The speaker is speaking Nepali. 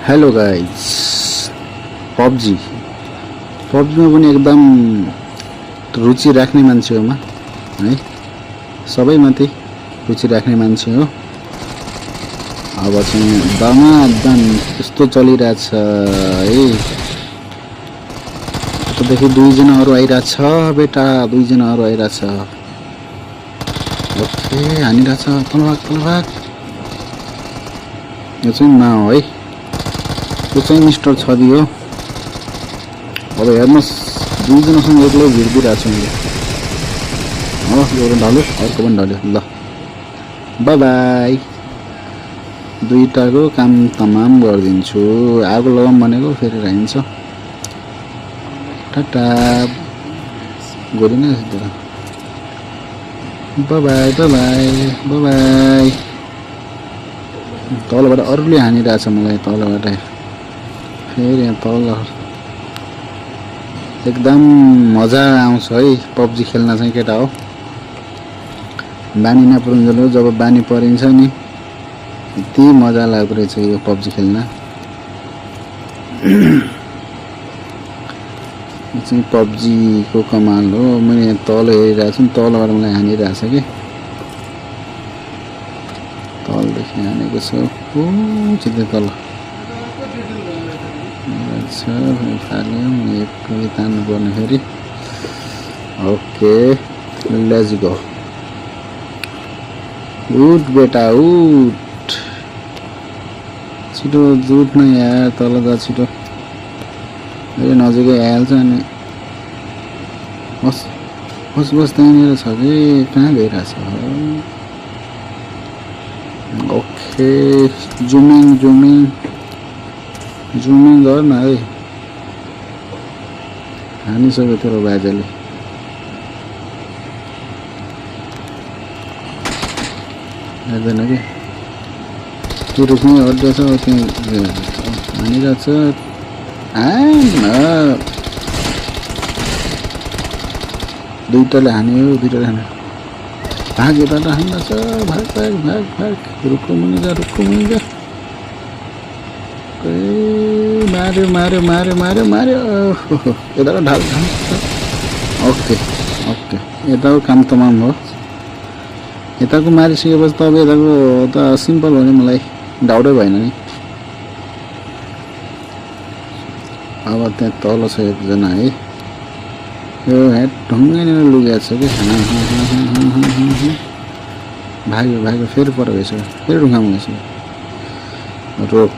हेलो गाइज, पबजी पबजीमा पनि एकदम रुचि राख्ने मान्छे हो म है, सबैमाथि रुचि राख्ने मान्छे हो। अब चाहिँ दमादम यस्तो चलिरहेछ है। यतादेखि दुईजना अरू आइरहेछ बेटा, दुईजना अरू आइरहेछ। ओके, हानिरहेछ, तल भाग। यो चाहिँ न हो है, यो चाहिँ मिस्टर छवि हो। अब हेर्नुहोस्, दुईजनासँग एक्लै भिडिदिरहेको छु मैले। हो, यो ढल्यो, अर्को पनि ढल्यो। ल बाई बाई, दुईटाको काम तमाम गरिदिन्छु। आगो लगाउँ भनेको फेरि हिँड्छ। टाटा, गोली नै सिधै। By by by by by. तलबाट अरूले हानिरहेछ मलाई, तलबाट फेरि यहाँ तल एकदम मजा आउँछ है पबजी खेल्न चाहिँ केटा हो। बानी नपरुन्जेल, जब बानी परिन्छ नि यति मजा लाग्दो रहेछ यो पबजी खेल्न। यो चाहिँ पबजीको कमाल हो। मैले तल हेरिरहेको छु, तलबाट मलाई हानिरहेछ कि, तलदेखि हानेको छ। ओ सिधै तल फाल्यो, एक तान्नु पर्ने फेरि। Okay, let's go. उठ बेटा उठ, छिटो उठ न यार, तल जा छिटो। फेरि नजिकै आइहाल्छ अनि बस त्यहाँनिर छ कि कहाँ गइरहेछ। ओके, जुमिङ गर न है। हानिसक्यो तेरो बाजेले। हेर्दैन कि त्यो रुखमै अड्डेछ, त्यहाँ हानिरहेछ। दुईटाले हान्यो, भाग, यताबाट हान्दैछ। भाग। रुखको मुनि जा। मार्यो। यताबाट ढाल। ओके, यताको काम तमाम हो। यताको मारिसकेपछि त अब यताको त सिम्पल हो नि, मलाई डाउटै भएन नि। अब त्यहाँ तल छ एकजना है, यो हेड ढुङ्गैनिर लुगेको छ कि। भाग्यो फेरि पर गइसक्यो, फेरि ढुङ्गामा गइसक्यो। रोक।